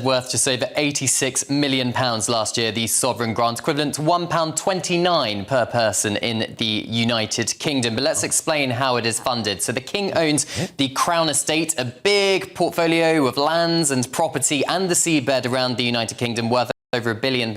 worth just over £86 million last year, the sovereign grant equivalent to £1.29 per person in the United Kingdom. But let's explain how it is funded. So the King owns the Crown Estate, a big portfolio of lands and property and the seabed around the United Kingdom worth over £1 billion.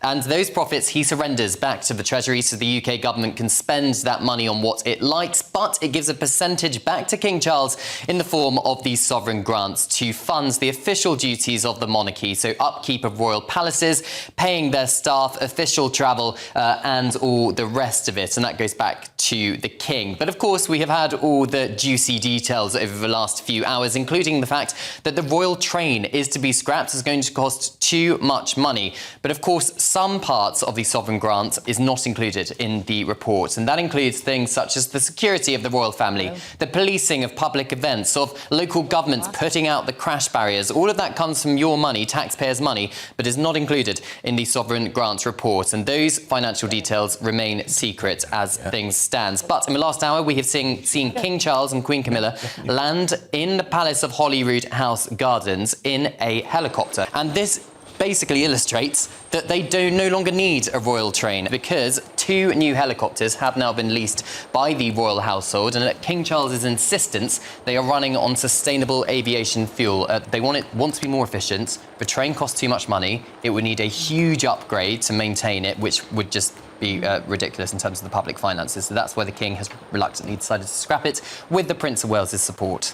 And those profits he surrenders back to the Treasury so the UK government can spend that money on what it likes, but it gives a percentage back to King Charles in the form of these sovereign grants to fund the official duties of the monarchy, so upkeep of royal palaces, paying their staff, official travel, and all the rest of it. And that goes back to the King. But of course, we have had all the juicy details over the last few hours, including the fact that the royal train is to be scrapped. It's going to cost too much money. But of course, some parts of the sovereign grant is not included in the report, and that includes things such as the security of the royal family, the policing of public events, of local governments putting out the crash barriers. All of that comes from your money, taxpayers' money, but is not included in the sovereign grant report, and those financial details remain secret as things stand. But in the last hour, we have seen King Charles and Queen Camilla land in the Palace of Holyrood House Gardens in a helicopter, and this basically illustrates that they no longer need a royal train, because 2 new helicopters have now been leased by the royal household, and at King Charles's insistence, they are running on sustainable aviation fuel. They want to be more efficient. The train costs too much money. It would need a huge upgrade to maintain it, which would just be ridiculous in terms of the public finances. So that's why the King has reluctantly decided to scrap it with the Prince of Wales's support.